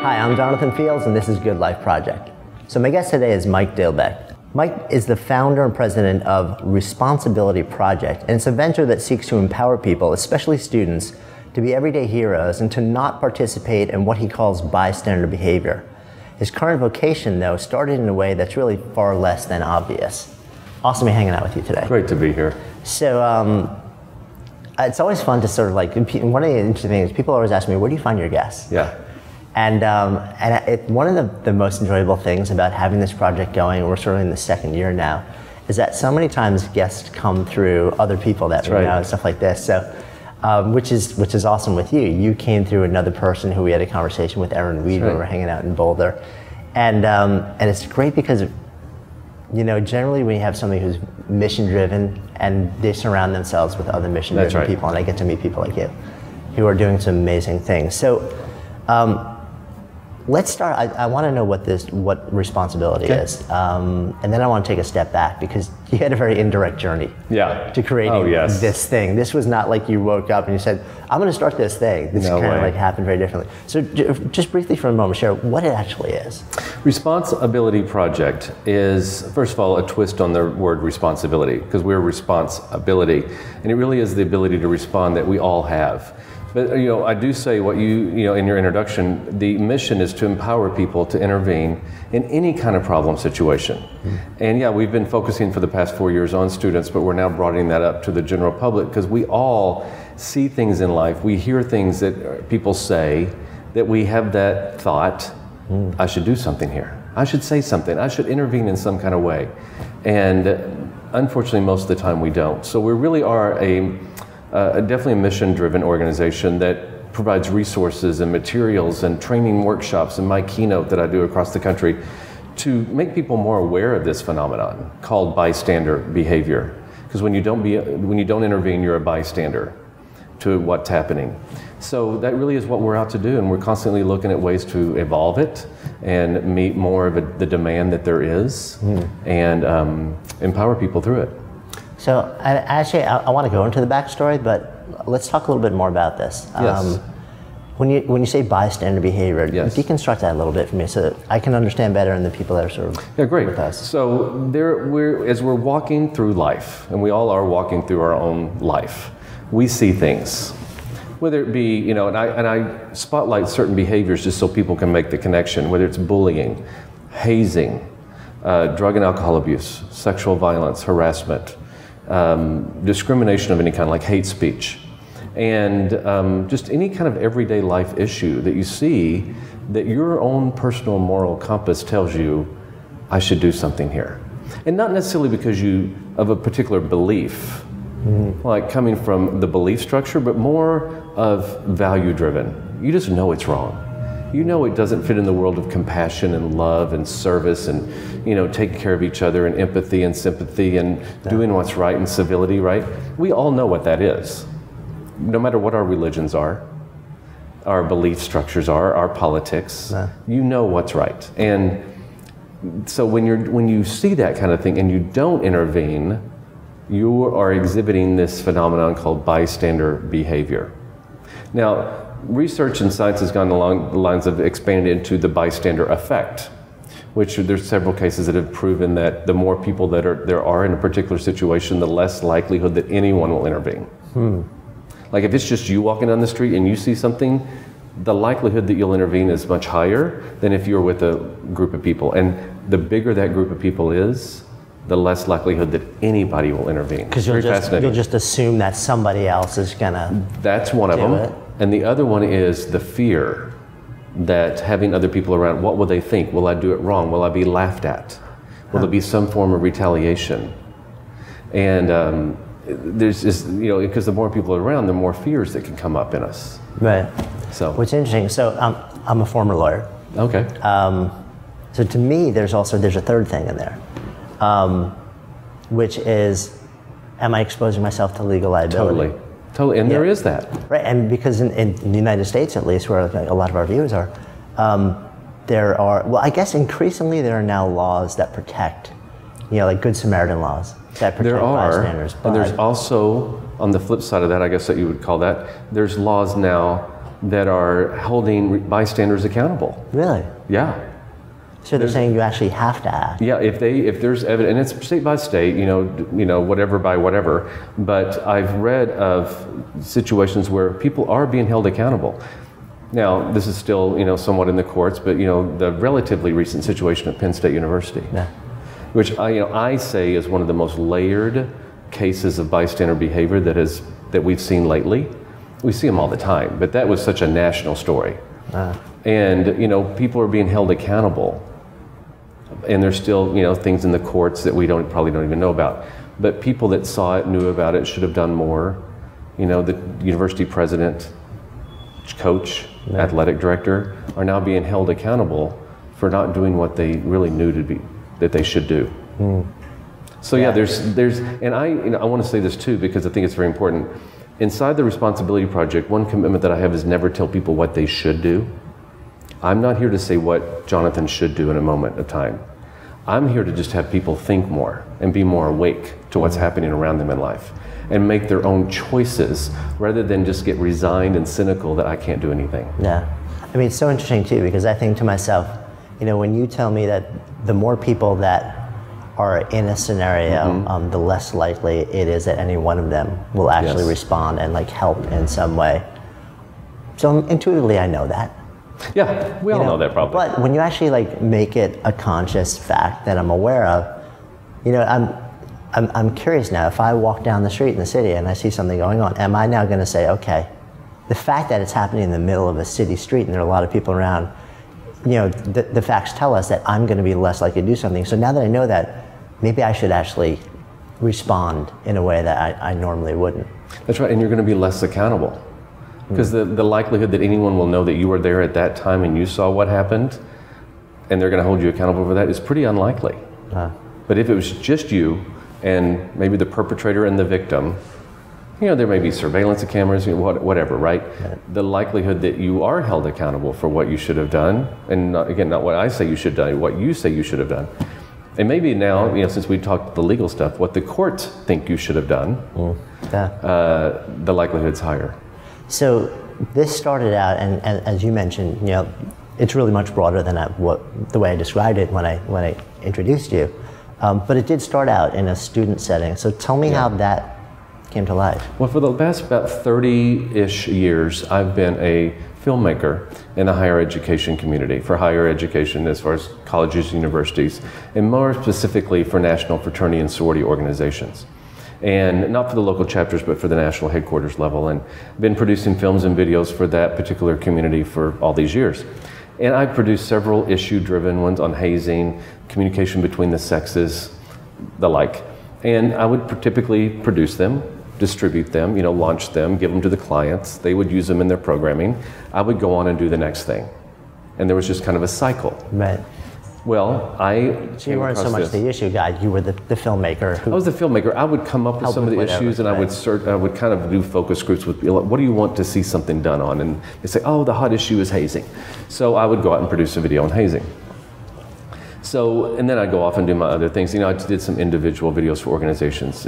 Hi, I'm Jonathan Fields, and this is Good Life Project. So my guest today is Mike Dilbeck. Mike is the founder and president of Responsibility Project, and it's a venture that seeks to empower people, especially students, to be everyday heroes and to not participate in what he calls bystander behavior. His current vocation, though, started in a way that's really far less than obvious. Awesome to be hanging out with you today. Great to be here. So it's always fun to sort of like, one of the interesting things, people always ask me, where do you find your guests? Yeah. And one of the most enjoyable things about having this project going, we're sort of in the second year now, is that so many times guests come through other people that we know and stuff like this. So, which is awesome with you. You came through another person who we had a conversation with, Erin Weed, when we were hanging out in Boulder, and it's great because, you know, generally when you have somebody who's mission driven and they surround themselves with other mission driven people, and I get to meet people like you who are doing some amazing things. So. Let's start. I want to know what responsibility is, and then I want to take a step back because you had a very indirect journey to creating this thing. This was not like you woke up and you said, "I'm going to start this thing." This kind of like happened very differently. So, just briefly for a moment, share what it actually is. Responsibility Project is, first of all, a twist on the word responsibility, because we're responsibility, and it really is the ability to respond that we all have. But you know, I do say what you know in your introduction. The mission is to empower people to intervene in any kind of problem situation. And yeah, we've been focusing for the past 4 years on students, but we're now broadening that up to the general public because we all see things in life. We hear things that people say, that we have that thought, I should do something here. I should say something. I should intervene in some kind of way. And unfortunately, most of the time we don't. So we really are definitely a mission-driven organization that provides resources and materials and training workshops and my keynote that I do across the country to make people more aware of this phenomenon called bystander behavior. Because when you don't intervene, you're a bystander to what's happening. So that really is what we're out to do, and we're constantly looking at ways to evolve it and meet more of the demand that there is and empower people through it. So actually, I want to go into the backstory, but let's talk a little bit more about this. Yes. When you say bystander behavior, deconstruct that a little bit for me so that I can understand better and the people that are sort of with us. So as we're walking through life, and we all are walking through our own life, we see things. Whether it be, you know, and I spotlight certain behaviors just so people can make the connection, whether it's bullying, hazing, drug and alcohol abuse, sexual violence, harassment, discrimination of any kind, like hate speech, and just any kind of everyday life issue that you see that your own personal moral compass tells you, I should do something here. And not necessarily because of a particular belief, like coming from the belief structure, but more of value driven. You just know it's wrong. You know it doesn't fit in the world of compassion and love and service and, you know, taking care of each other and empathy and sympathy and doing what's right and civility, right? We all know what that is. No matter what our religions are, our belief structures are, our politics, you know what's right. And so when you see that kind of thing and you don't intervene, you are exhibiting this phenomenon called bystander behavior. Now, research and science has gone along the lines of expanded into the bystander effect, which there's several cases that have proven that the more people that there are in a particular situation, the less likelihood that anyone will intervene. Like if it's just you walking down the street and you see something, the likelihood that you'll intervene is much higher than if you're with a group of people. And the bigger that group of people is, the less likelihood that anybody will intervene. Because you'll just assume that somebody else is gonna. That's one of them. And the other one is the fear that having other people around, what will they think? Will I do it wrong? Will I be laughed at? Will there be some form of retaliation? And there's just, you know, because the more people are around, the more fears that can come up in us. Right. So what's interesting, so I'm a former lawyer. Okay. So to me, there's a third thing in there, which is, am I exposing myself to legal liability? Totally, and there is that. Right, and because in the United States, at least, where a lot of our viewers are, there are, well, I guess increasingly there are now laws that protect, you know, like Good Samaritan laws that protect bystanders. And there's also, on the flip side of that, I guess that you would call that, there's laws now that are holding bystanders accountable. Really? Yeah. So they're saying you actually have to act. Yeah, if there's evidence, and it's state by state, whatever by whatever, but I've read of situations where people are being held accountable. Now, this is still, somewhat in the courts, but, the relatively recent situation at Penn State University, which I say is one of the most layered cases of bystander behavior that we've seen lately. We see them all the time, but that was such a national story. And, people are being held accountable. And there's still, things in the courts that we probably don't even know about. But people that saw it, knew about it, should have done more. The university president, coach, athletic director are now being held accountable for not doing what they really knew that they should do. So there's and I want to say this too, because I think it's very important. Inside the Responsibility Project, one commitment that I have is never tell people what they should do. I'm not here to say what Jonathan should do in a moment of time. I'm here to just have people think more and be more awake to what's happening around them in life and make their own choices rather than just get resigned and cynical that I can't do anything. Yeah. I mean, it's so interesting too, because I think to myself, when you tell me that the more people that are in a scenario, the less likely it is that any one of them will actually respond and help in some way. So intuitively I know that. Yeah, we all know that probably. But when you actually make it a conscious fact that I'm aware of, I'm curious now. If I walk down the street in the city and I see something going on, am I now going to say, okay, the fact that it's happening in the middle of a city street and there are a lot of people around, the facts tell us that I'm going to be less likely to do something. So now that I know that, maybe I should actually respond in a way that I normally wouldn't. That's right, and you're going to be less accountable. Because the likelihood that anyone will know that you were there at that time and you saw what happened, and they're going to hold you accountable for that, is pretty unlikely. But if it was just you and maybe the perpetrator and the victim, there may be surveillance cameras, whatever, right? The likelihood that you are held accountable for what you should have done, and not what I say you should have done, what you say you should have done. And maybe now, since we talked the legal stuff, what the courts think you should have done, the likelihood's higher. So this started out, and as you mentioned, it's really much broader than the way I described it when I introduced you. But it did start out in a student setting. So tell me how that came to life. Well, for the past about 30-ish years, I've been a filmmaker in the higher education community, for higher education as far as colleges and universities, and more specifically for national fraternity and sorority organizations. And not for the local chapters, but for the national headquarters level, and been producing films and videos for that particular community for all these years. And I've produced several issue-driven ones on hazing, communication between the sexes, the like. And I would typically produce them, distribute them, launch them, give them to the clients. They would use them in their programming. I would go on and do the next thing. And there was just kind of a cycle. Right. Well, So you weren't so much the issue guy, you were the filmmaker. I was the filmmaker. I would come up with some of the issues, and I would kind of do focus groups with people. What do you want to see something done on? And they say, oh, the hot issue is hazing. So I would go out and produce a video on hazing. So, and then I'd go off and do my other things. I did some individual videos for organizations,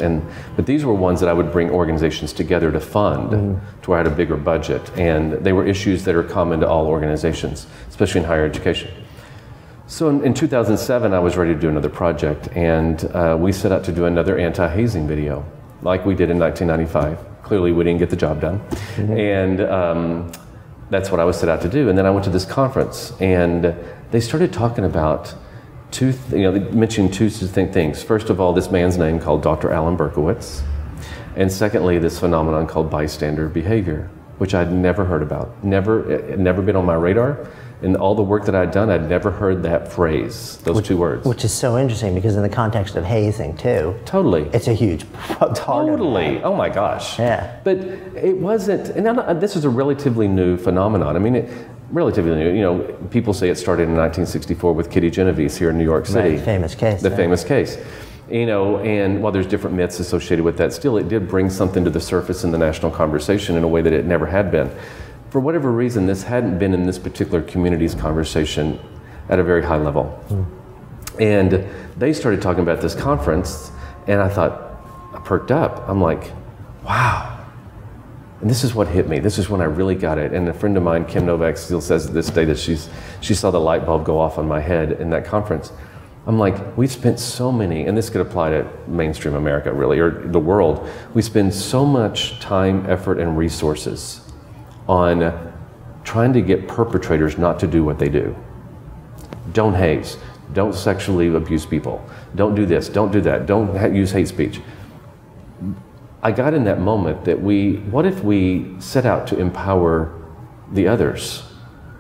but these were ones that I would bring organizations together to fund, to where I had a bigger budget. And they were issues that are common to all organizations, especially in higher education. So in 2007, I was ready to do another project, and we set out to do another anti-hazing video, like we did in 1995. Clearly, we didn't get the job done, and that's what I was set out to do. And then I went to this conference, and they started talking about they mentioned two distinct things. First of all, this man's name called Dr. Alan Berkowitz, and secondly, this phenomenon called bystander behavior, which I'd never heard about, never been on my radar. In all the work that I'd done, I'd never heard that phrase, those two words. Which is so interesting, because in the context of hazing too. Totally. It's a huge part Totally. Oh my gosh. Yeah. But it wasn't, and this is a relatively new phenomenon. I mean, relatively new. People say it started in 1964 with Kitty Genovese here in New York City. Right, famous case. The famous case. And while there's different myths associated with that, still it did bring something to the surface in the national conversation in a way that it never had been. For whatever reason, this hadn't been in this particular community's conversation at a very high level. And they started talking about this conference, and I thought, I perked up. I'm like, wow, And this is what hit me. This is when I really got it. And a friend of mine, Kim Novak, still says to this day that she saw the light bulb go off on my head in that conference. I'm like, we've spent so many, and this could apply to mainstream America really, or the world. We spend so much time, effort, and resources on trying to get perpetrators not to do what they do. Don't haze. Don't sexually abuse people. Don't do this. Don't do that. Don't use hate speech. I got in that moment that what if we set out to empower the others,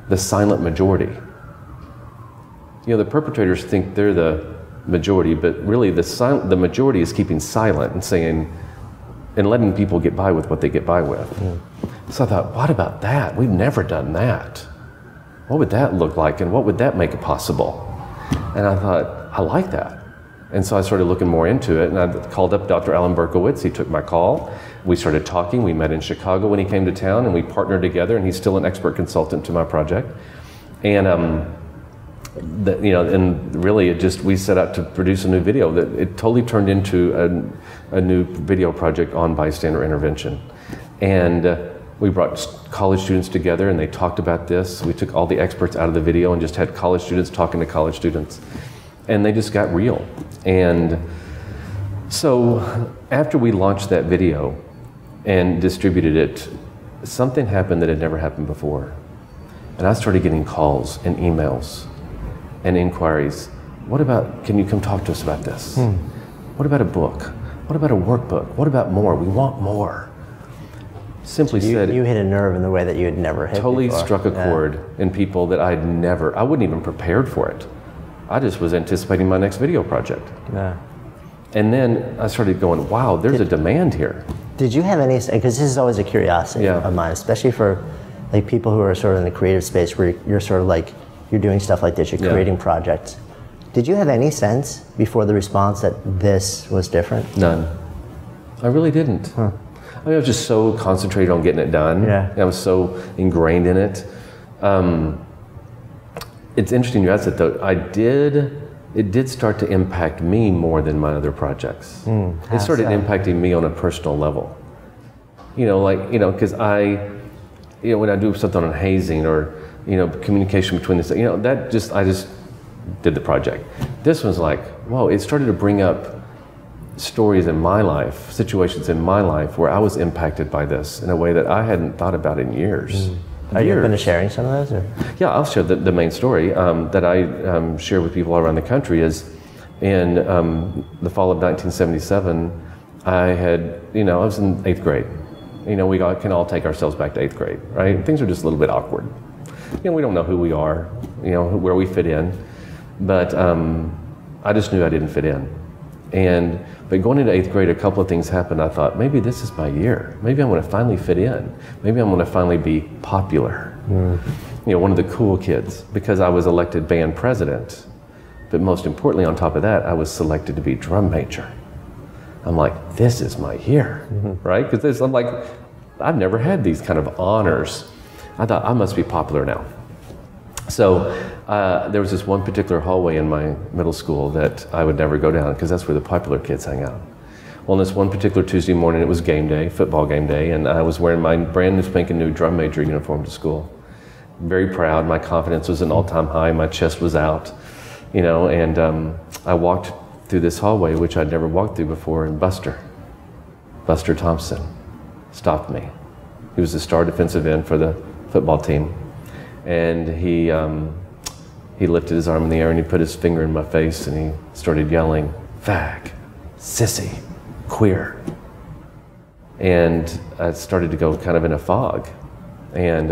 the silent majority? You know, the perpetrators think they're the majority, but really the majority is keeping silent and saying, and letting people get by with what they get by with. So I thought, what about that? We've never done that. What would that look like, and what would that make possible? And I thought, I like that. And so I started looking more into it, and I called up Dr. Alan Berkowitz. He took my call. We started talking. We met in Chicago when he came to town, and we partnered together, and he's still an expert consultant to my project. And and really we set out to produce a new video that it totally turned into a new video project on bystander intervention. And we brought college students together, and they talked about this. We took all the experts out of the video and just had college students talking to college students. And they just got real. And so after we launched that video and distributed it, something happened that had never happened before. And I started getting calls and emails and inquiries. What about, can you come talk to us about this? What about a book? What about a workbook? What about more? We want more. Simply said, you hit a nerve in the way that you had never hit totally before. Struck a chord in people that I wouldn't even prepared for it. I just was anticipating my next video project. Yeah. And then I started going, wow, there's a demand here. Did you have any, because this is always a curiosity of mine, especially for like people who are sort of in the creative space where you're sort of like, you're doing stuff like this, you're creating projects. Did you have any sense before the response that this was different? None. I really didn't. I mean, I was just so concentrated on getting it done. I was so ingrained in it. It's interesting you asked it though. It did start to impact me more than my other projects. It started impacting me on a personal level. Because when I do something on hazing or, communication between the, I just did the project. This was like, whoa, it started to bring up stories in my life, situations in my life where I was impacted by this in a way that I hadn't thought about in years. Are you open to sharing some of those? Or? Yeah, I'll share the main story that I share with people all around the country is in the fall of 1977, I was in 8th grade. We can all take ourselves back to 8th grade, right? Things are just a little bit awkward. We don't know who we are, where we fit in, but I just knew I didn't fit in. But going into 8th grade, a couple of things happened. I thought, maybe this is my year. Maybe I'm going to finally fit in. Maybe I'm going to finally be popular. One of the cool kids, because I was elected band president. But most importantly, on top of that, I was selected to be drum major. I'm like, this is my year, right? Because I'm like, I've never had these kind of honors. I thought, I must be popular now. So there was this one particular hallway in my middle school that I would never go down because that's where the popular kids hang out. Well, this one particular Tuesday morning, it was game day, football game day, and I was wearing my brand new spanking new drum major uniform to school. Very proud, my confidence was an all-time high, my chest was out, and I walked through this hallway, which I'd never walked through before, and Buster Thompson stopped me. He was the star defensive end for the football team. And he lifted his arm in the air and he put his finger in my face and he started yelling, fag, sissy, queer. And I started to go kind of in a fog. And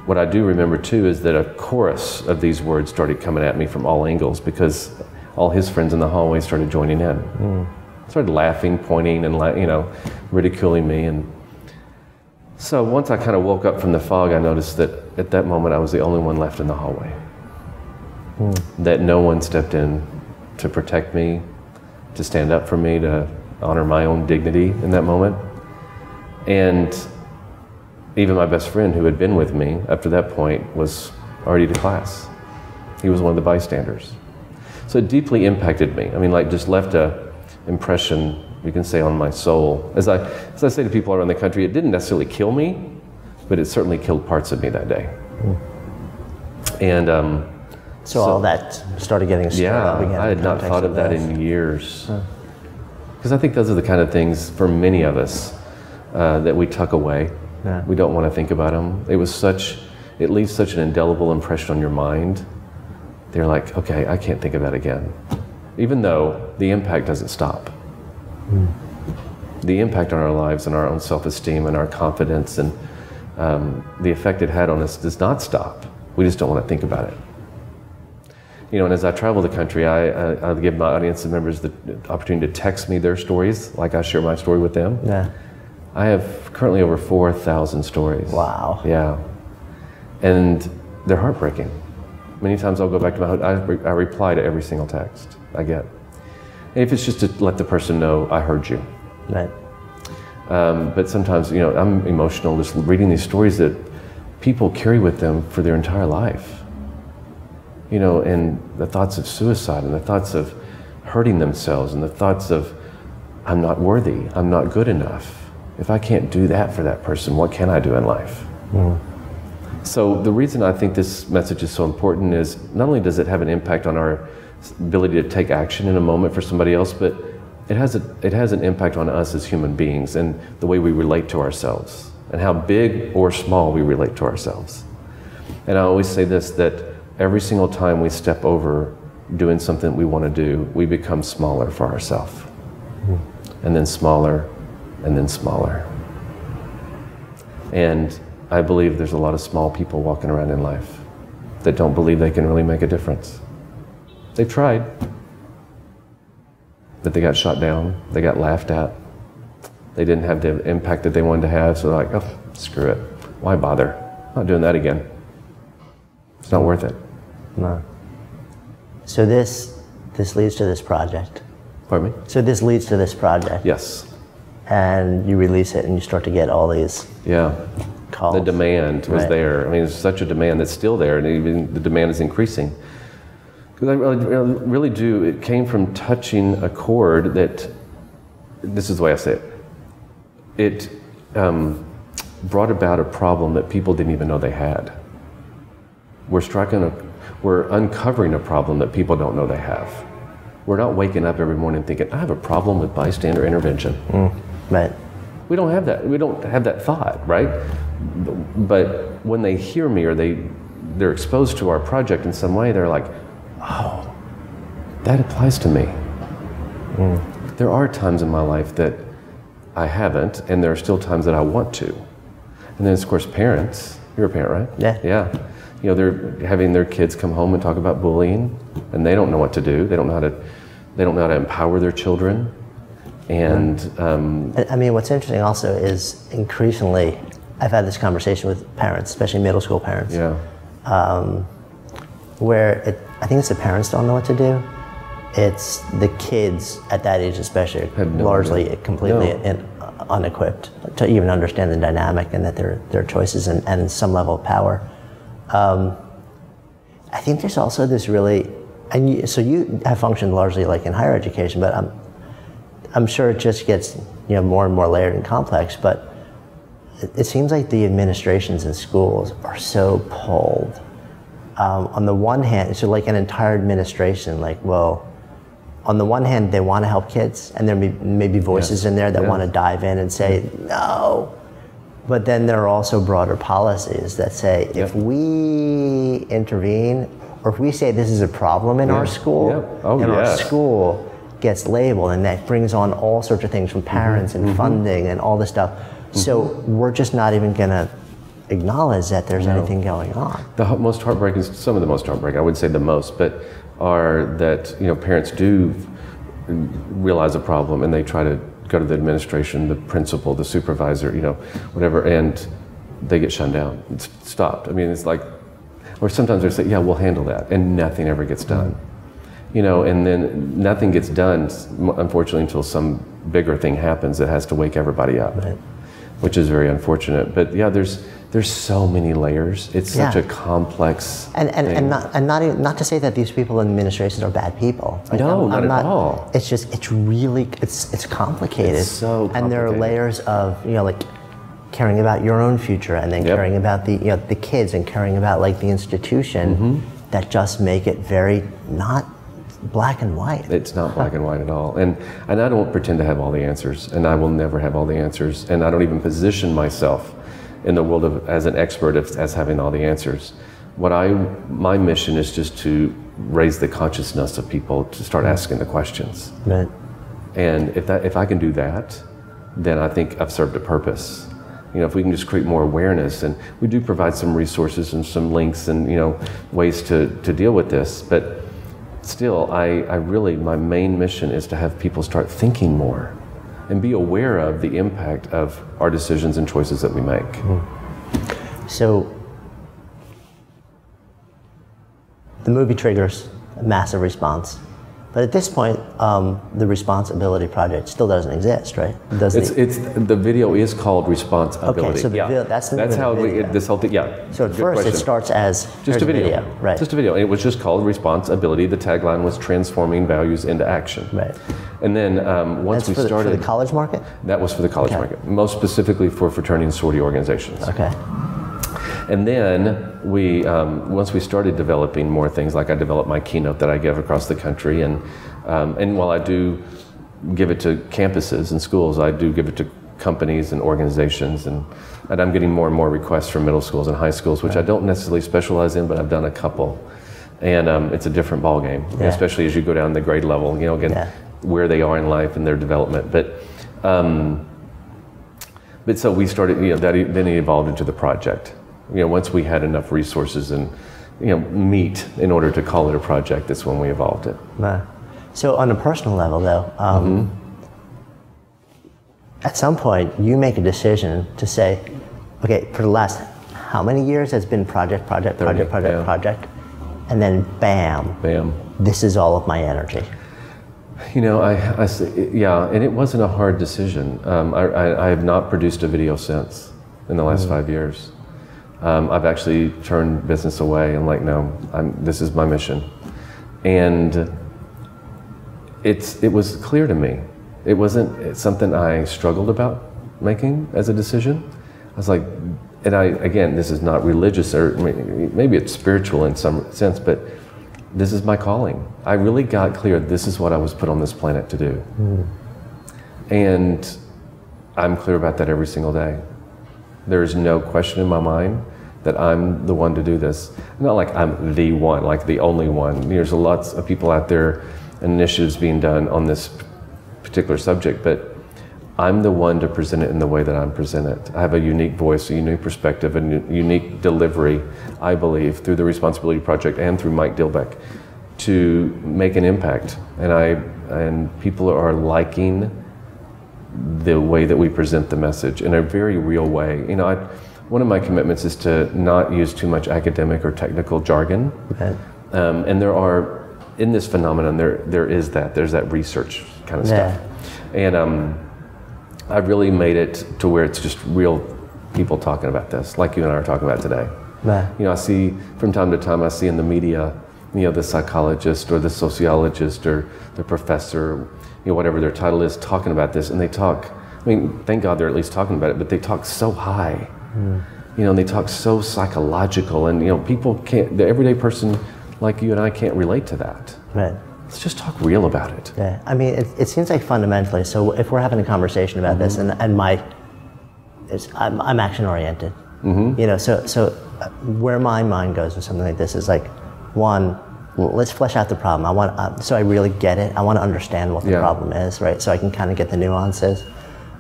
what I do remember too is that a chorus of these words started coming at me from all angles because all his friends in the hallway started joining in. Started laughing, pointing, and ridiculing me. And so once I kind of woke up from the fog, I noticed that at that moment I was the only one left in the hallway. That no one stepped in to protect me, to stand up for me, to honor my own dignity in that moment. And even my best friend who had been with me up to that point was already to class. He was one of the bystanders. So it deeply impacted me. I mean, just left a impression You can say on my soul. As I say to people around the country, it didn't necessarily kill me, but it certainly killed parts of me that day. And so all that started getting stirred up again. I had not thought of that in years. Because I think those are the kind of things, for many of us, that we tuck away. Yeah. We don't want to think about them. It leaves such an indelible impression on your mind. They're like, okay, I can't think of that again. Even though the impact doesn't stop. The impact on our lives and our own self-esteem and our confidence and the effect it had on us does not stop. We just don't want to think about it. You know, and as I travel the country, I give my audience and members the opportunity to text me their stories, like I share my story with them. Yeah. I have currently over 4,000 stories. Wow. Yeah. And they're heartbreaking. Many times I'll go back to my hotel, I reply to every single text I get. And if it's just to let the person know I heard you. Right. But sometimes, you know, I'm emotional just reading these stories that people carry with them for their entire life. You know, and the thoughts of suicide and the thoughts of hurting themselves and the thoughts of, I'm not worthy, I'm not good enough. If I can't do that for that person, what can I do in life? So the reason I think this message is so important is not only does it have an impact on our ability to take action in a moment for somebody else, but it has an impact on us as human beings and the way we relate to ourselves and how big or small we relate to ourselves. And I always say this, that every single time we step over doing something we want to do, we become smaller for ourselves. And then smaller, and then smaller. And I believe there's a lot of small people walking around in life that don't believe they can really make a difference. They've tried, but they got shot down, they got laughed at, they didn't have the impact that they wanted to have, so they're like, oh, screw it, why bother? I'm not doing that again. It's not worth it. No. So this leads to this project. Pardon me? So this leads to this project. Yes. And you release it and you start to get all these calls. The demand was there. I mean, there's such a demand that's still there, and even the demand is increasing. Because I really do, it came from touching a chord that, this is the way I say it, it brought about a problem that people didn't even know they had. We're uncovering a problem that people don't know they have. We're not waking up every morning thinking, I have a problem with bystander intervention. Right. We don't have that. We don't have that thought, right? But when they hear me or they're exposed to our project in some way, they're like, oh, that applies to me. There are times in my life that I haven't, and there are still times that I want to. And then, of course, parents. You're a parent, right? Yeah. Yeah. You know, they're having their kids come home and talk about bullying, and they don't know what to do. They don't know how to empower their children. And I mean, what's interesting also is increasingly, I've had this conversation with parents, especially middle school parents, where I think it's the parents don't know what to do. It's the kids at that age especially, largely completely unequipped to even understand the dynamic and that their choices and some level of power. I think there's also this really, so you have functioned largely like in higher education, but I'm sure it just gets more and more layered and complex, but it seems like the administrations in schools are so pulled. On the one hand, so like an entire administration, like, well, on the one hand, they want to help kids, and there may be voices in there that want to dive in and say, no. But then there are also broader policies that say, if we intervene, or if we say this is a problem in our school, our school gets labeled, and that brings on all sorts of things from parents and funding and all this stuff. So we're just not even going to acknowledge that there's anything going on. The most heartbreaking, some of the most heartbreaking, I wouldn't say the most, but are that parents do realize a problem and they try to go to the administration, the principal, the supervisor, whatever, and they get shut down. It's stopped. I mean, it's like, or sometimes they say, yeah, we'll handle that, and nothing ever gets done. And then nothing gets done, unfortunately, until some bigger thing happens that has to wake everybody up, which is very unfortunate. But yeah, there's so many layers. It's such a complex thing. And not to say that these people in administrations are bad people. Like, no, not at all. It's just, it's really, it's complicated. It's so complicated. And there are layers of, like caring about your own future, and then caring about the kids, and caring about like the institution, that just make it very not black and white. It's not black and white at all. And I don't pretend to have all the answers, and I will never have all the answers, and I don't even position myself in the world as an expert as having all the answers. My mission is just to raise the consciousness of people to start asking the questions. Right. And if I can do that, then I think I've served a purpose. If we can just create more awareness, and we do provide some resources and some links and ways to deal with this, but still, I really, my main mission is to have people start thinking more and be aware of the impact of our decisions and choices that we make. So, the movie triggers a massive response. But at this point, the Responsibility Project still doesn't exist, right? The video is called Responsibility. Okay, so that's how video. This whole thing, yeah. So at first it starts as just a video. Right. Just a video. It was just called Responsibility. The tagline was transforming values into action. Right. And then once we started... for the college market? That was for the college market. Most specifically for fraternity and sorority organizations. Okay. And then once we started developing more things, like I developed my keynote that I give across the country, and while I do give it to campuses and schools, I do give it to companies and organizations, and I'm getting more and more requests from middle schools and high schools, which I don't necessarily specialize in, but I've done a couple, and it's a different ballgame, especially as you go down the grade level, where they are in life and their development, but so we started, then it evolved into the project. Once we had enough resources and meat in order to call it a project, that's when we evolved it. So on a personal level, though, at some point you make a decision to say, okay, for the last how many years has been project, and then bam, this is all of my energy. I say, and it wasn't a hard decision. I have not produced a video since in the last 5 years. I've actually turned business away and like, no, this is my mission. And it was clear to me. It wasn't something I struggled about making as a decision. I was like, again, this is not religious, or maybe it's spiritual in some sense, but this is my calling. I really got clear, this is what I was put on this planet to do. And I'm clear about that every single day. There is no question in my mind that I'm the one to do this. Not like I'm the one, like the only one. There's lots of people out there, initiatives being done on this particular subject, but I'm the one to present it in the way that I'm presented. I have a unique voice, a unique perspective, a unique delivery, I believe, through the Responsibility Project and through Mike Dilbeck, to make an impact. And people are liking the way that we present the message in a very real way. One of my commitments is to not use too much academic or technical jargon. And there are, in this phenomenon, there's that research kind of stuff. And I've really made it to where it's just real people talking about this, like you and I are talking about today. I see, from time to time, I see in the media, the psychologist or the sociologist or the professor, whatever their title is, talking about this, and they talk, thank God they're at least talking about it, but they talk so high, and they talk so psychological, and people can't, the everyday person like you and I can't relate to that. Let's just talk real about it. It seems like fundamentally, so if we're having a conversation about this, and I'm action oriented, so where my mind goes with something like this is like, one, let's flesh out the problem. So I really get it. I want to understand what the problem is, right? So I can kind of get the nuances.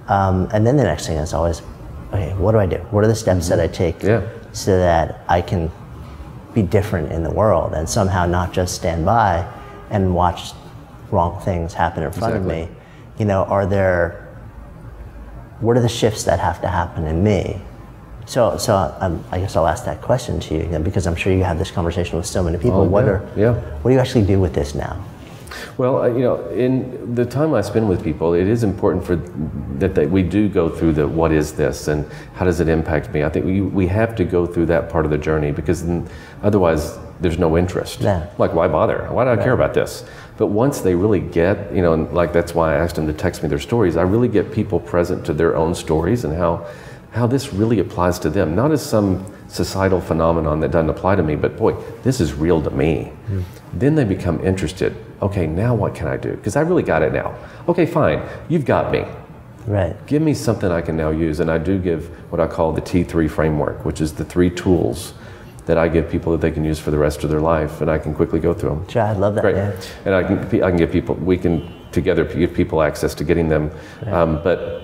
And then the next thing is always, okay, what do I do? What are the steps that I take so that I can be different in the world and somehow not just stand by and watch wrong things happen in front of me? What are the shifts that have to happen in me? So I guess I'll ask that question to you, because I'm sure you have this conversation with so many people. What do you actually do with this now? Well, you know, in the time I spend with people, it is important that we do go through the what is this and how does it impact me. I think we have to go through that part of the journey, because otherwise there's no interest. Yeah. Like, why bother? Why do I care about this? But once they really get, you know, and like that's why I asked them to text me their stories, I really get people present to their own stories and how this really applies to them. Not as some societal phenomenon that doesn't apply to me, but boy, this is real to me. Then they become interested. Okay, now what can I do? Because I really got it now. Okay, fine, you've got me. Right. Give me something I can now use. And I do give what I call the T3 framework, which is the 3 tools that I give people that they can use for the rest of their life, and I can quickly go through them. Sure, I love that. Great. Yeah. And I can give people, we can together give people access to getting them. Right. But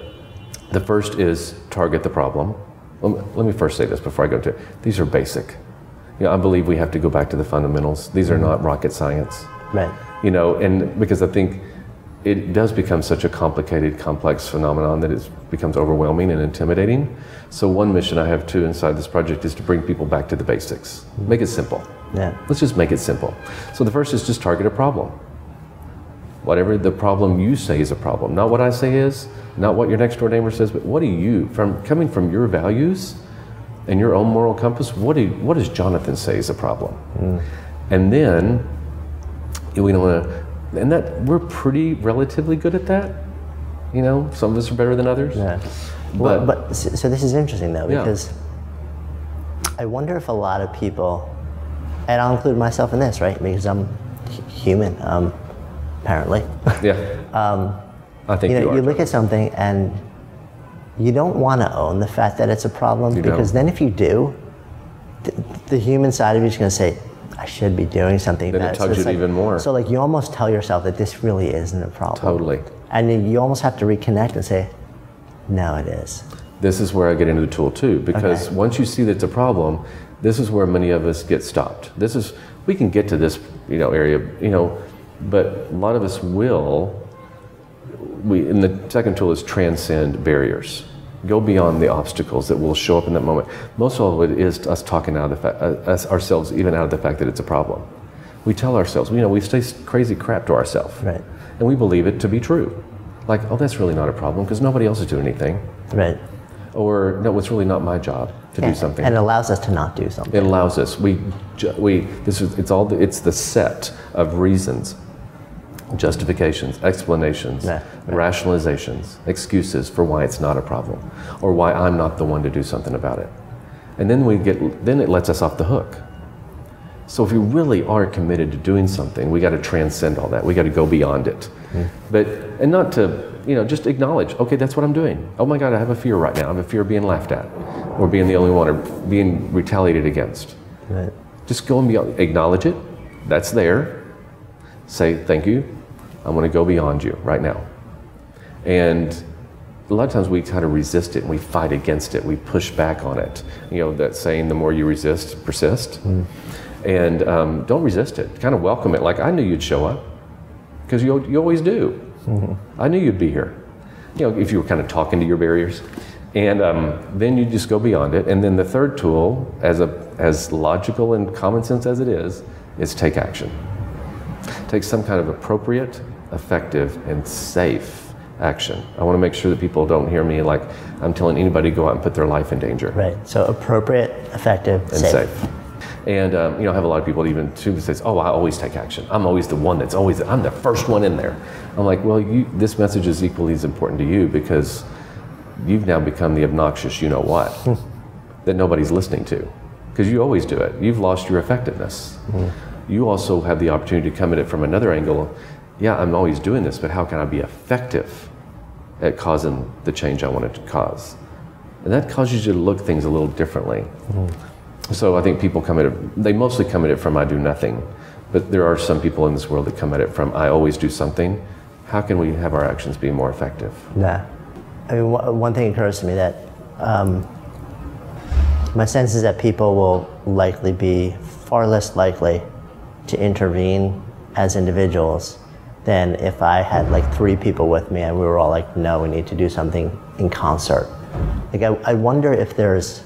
the first is target the problem. Let me first say this before I go into it. These are basic. You know, I believe we have to go back to the fundamentals. These are not rocket science. Right. You know, and because I think it does become such a complicated, complex phenomenon that it becomes overwhelming and intimidating. So one mission I have too inside this project is to bring people back to the basics. Make it simple. Yeah. Let's just make it simple. So the first is just target a problem. Whatever the problem you say is a problem. Not what I say is, not what your next door neighbor says, but what do you, coming from your values and your own moral compass, what does Jonathan say is a problem? And then we don't want to, and that we're pretty relatively good at that. You know, some of us are better than others. Yeah. But so this is interesting though, because I wonder if a lot of people, and I'll include myself in this, right? Because I'm human, apparently. Yeah. I think you look at something and you don't want to own the fact that it's a problem, because then if you do, the human side of you is going to say, I should be doing something. Then it tugs it even more. So like you almost tell yourself that this really isn't a problem. Totally. And you almost have to reconnect and say, no, it is. This is where I get into the tool too, because once you see that it's a problem, this is where many of us get stopped. We can get to this, area, but a lot of us will. And the second tool is transcend barriers. Go beyond the obstacles that will show up in that moment. Most of it is us talking out of ourselves, even out of the fact that it's a problem. We tell ourselves, we say crazy crap to ourselves, right? And we believe it to be true. Like, oh, that's really not a problem because nobody else is doing anything, right? Or no, it's really not my job to do something. And it allows us to not do something. It allows us. It's the set of reasons, justifications, explanations, rationalizations, excuses for why it's not a problem, or why I'm not the one to do something about it. And then it lets us off the hook. So if we really are committed to doing something, we got to transcend all that. We got to go beyond it. And not to, just acknowledge, okay, that's what I'm doing. Oh my God, I have a fear right now. I have a fear of being laughed at, or being the only one, or being retaliated against. Right. Just go and acknowledge it. That's there. Say, thank you. I'm going to go beyond you right now. And a lot of times we try to resist it and we fight against it. We push back on it. That saying, the more you resist, persist. And don't resist it. Kind of welcome it. Like, I knew you'd show up, because you always do. I knew you'd be here. If you were kind of talking to your barriers. And then you just go beyond it. And then the third tool, as logical and common sense as it is take action. Take some kind of appropriate, effective, and safe action. I want to make sure that people don't hear me like I'm telling anybody to go out and put their life in danger. Right. So appropriate, effective, and safe. And I have a lot of people even too who says, "Oh, I always take action. I'm always the one I'm the first one in there." I'm like, well, this message is equally as important to you, because you've now become the obnoxious you-know-what that nobody's listening to, because you always do it. You've lost your effectiveness. You also have the opportunity to come at it from another angle. Yeah, I'm always doing this, but how can I be effective at causing the change I wanted to cause? And that causes you to look things a little differently. So I think people they mostly come at it from I do nothing, but there are some people in this world that come at it from I always do something. How can we have our actions be more effective? Yeah. I mean, one thing occurs to me that my sense is that people will likely be far less likely to intervene as individuals than if I had like 3 people with me and we were all like, no, we need to do something in concert. Like I wonder if there's,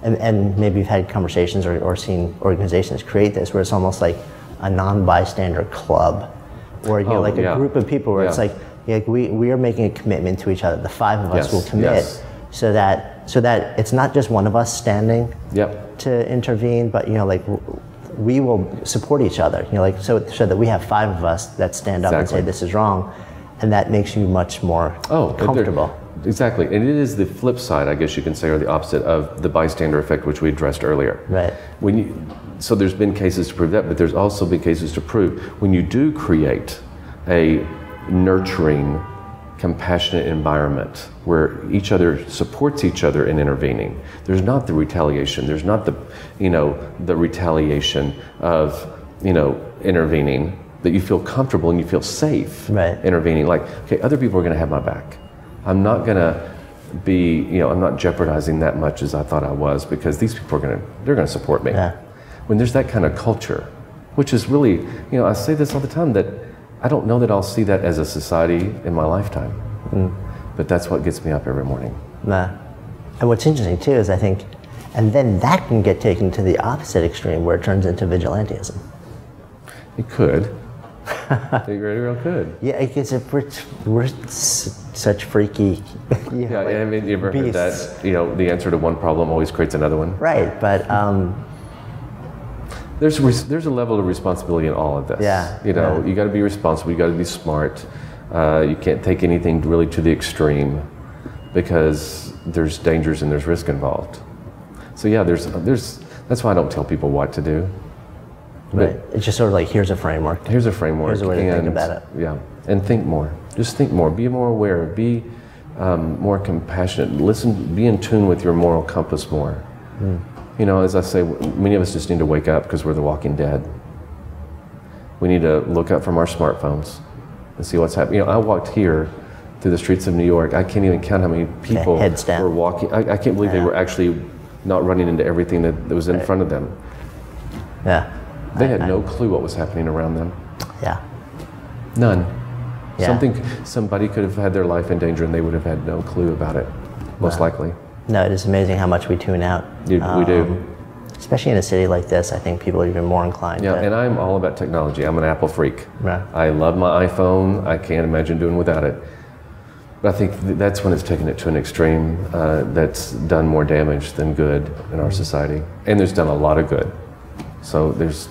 and maybe you've had conversations or seen organizations create this, where it's almost like a non-bystander club or you know, like a group of people where it's like we are making a commitment to each other. The five of us will commit so that it's not just one of us standing to intervene, but you know, like we will support each other. You know, like so that we have five of us that stand up and say this is wrong, and that makes you much more comfortable. Exactly, and it is the flip side, I guess you can say, or the opposite of the bystander effect, which we addressed earlier. Right. So there's been cases to prove that, but there's also been cases to prove when you do create a nurturing, compassionate environment where each other supports each other in intervening. There's not the retaliation. There's not the, you know, the retaliation of, you know, intervening, that you feel comfortable and you feel safe intervening. Like, okay, other people are going to have my back. I'm not going to be, you know, I'm not jeopardizing that much as I thought I was, because these people are they're going to support me. Yeah. When there's that kind of culture, which is really, you know, I say this all the time, that I don't know that I'll see that as a society in my lifetime. But that's what gets me up every morning. And what's interesting too is I think, and then that can get taken to the opposite extreme where it turns into vigilantism. It could. It really, really could. Yeah, because if we're such freaky. You know, I mean, you ever heard that? You know, the answer to one problem always creates another one. Right, but there's a level of responsibility in all of this. Yeah. You know, you got to be responsible. You got to be smart. You can't take anything really to the extreme, because there's dangers and there's risk involved. So yeah, that's why I don't tell people what to do. Right. It's just sort of like, here's a framework. Here's a framework. Here's a way to think about it. Yeah. And think more. Just think more. Be more aware. Be more compassionate. Listen. Be in tune with your moral compass more. You know, as I say, many of us just need to wake up because we're the walking dead. We need to look up from our smartphones and see what's happening. You know, I walked here through the streets of New York. I can't even count how many people were walking. I can't believe they were actually not running into everything that was in front of them. Yeah. They had no clue what was happening around them. Yeah. None. Yeah. Somebody could have had their life in danger and they would have had no clue about it, most likely. No, it is amazing how much we tune out. We do. Especially in a city like this, I think people are even more inclined. Yeah, and I'm all about technology. I'm an Apple freak. Right. I love my iPhone. I can't imagine doing without it. But I think that's when it's taken it to an extreme that's done more damage than good in our society. And there's done a lot of good. So it's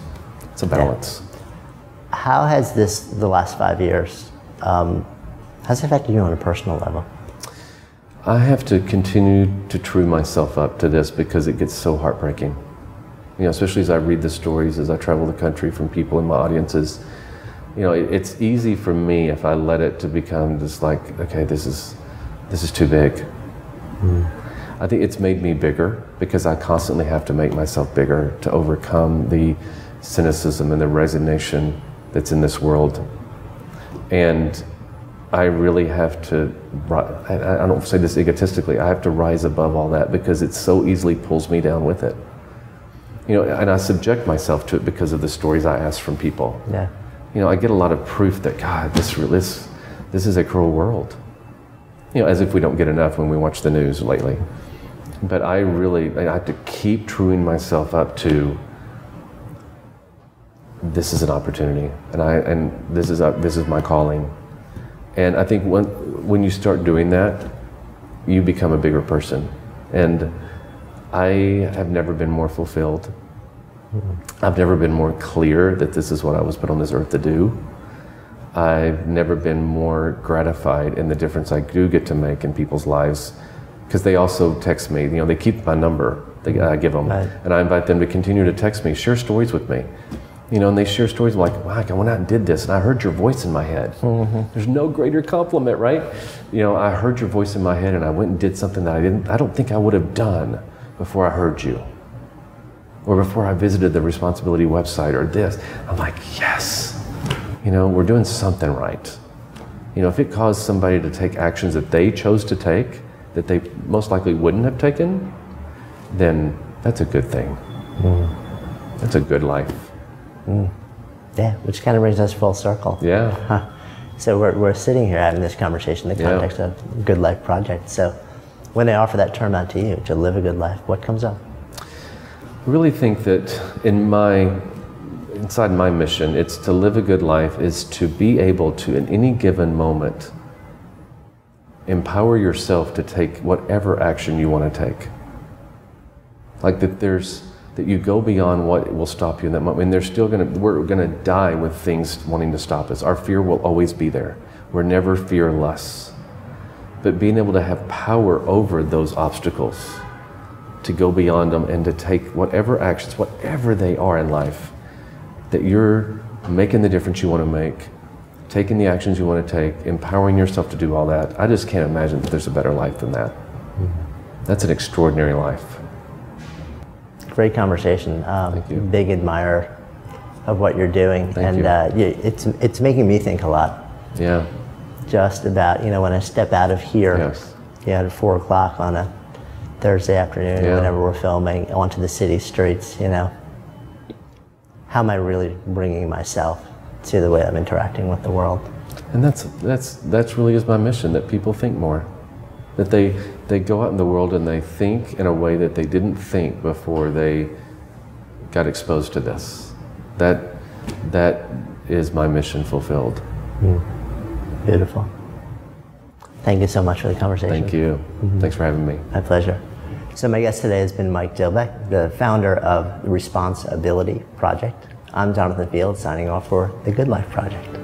a balance. Yeah. How has the last 5 years, has it affected you on a personal level? I have to continue to true myself up to this because it gets so heartbreaking. You know, especially as I read the stories, as I travel the country from people in my audiences. You know, it's easy for me if I let it to become just like, okay, this is too big. I think it's made me bigger because I constantly have to make myself bigger to overcome the cynicism and the resignation that's in this world. And I really have to, I don't say this egotistically, I have to rise above all that because it so easily pulls me down with it. You know, and I subject myself to it because of the stories I ask from people. Yeah. You know, I get a lot of proof that, God, this is a cruel world. You know, as if we don't get enough when we watch the news lately. But I have to keep truing myself up to, this is an opportunity, and this is my calling. And I think when you start doing that, you become a bigger person. And I have never been more fulfilled. I've never been more clear that this is what I was put on this earth to do. I've never been more gratified in the difference I do get to make in people's lives, because they also text me. You know, they keep my number. I give them, and I invite them to continue to text me, share stories with me. You know, and they share stories like, wow, I went out and did this, and I heard your voice in my head. There's no greater compliment, right? You know, I heard your voice in my head, and I went and did something that I don't think I would have done before I heard you, or before I visited the responsibility website, or this. I'm like, yes. You know, we're doing something right. You know, if it caused somebody to take actions that they chose to take, that they most likely wouldn't have taken, then that's a good thing. That's a good life. Yeah, which kind of brings us full circle. Yeah. So we're sitting here having this conversation in the context of Good Life Project. So when I offer that term out to you, to live a good life, what comes up? I really think that in inside my mission, it's to live a good life, is to be able to, in any given moment, empower yourself to take whatever action you want to take. Like that you go beyond what will stop you in that moment. And we're gonna die with things wanting to stop us. Our fear will always be there. We're never fearless. But being able to have power over those obstacles, to go beyond them and to take whatever actions, whatever they are in life, that you're making the difference you want to make, taking the actions you want to take, empowering yourself to do all that. I just can't imagine that there's a better life than that. That's an extraordinary life. Great conversation. Thank you. Big admirer of what you're doing. Thank you. It's making me think a lot. Yeah. Just about, when I step out of here, Yes. At 4 o'clock on a Thursday afternoon, Yeah. whenever we're filming, onto the city streets, how am I really bringing myself to the way I'm interacting with the world? And that's really is my mission, that people think more. That they go out in the world and they think in a way that they didn't think before they got exposed to this. That is my mission fulfilled. Beautiful. Thank you so much for the conversation. Thank you. Thanks for having me. My pleasure. So my guest today has been Mike Dilbeck, the founder of the Responsibility Project. I'm Jonathan Field, signing off for the Good Life Project.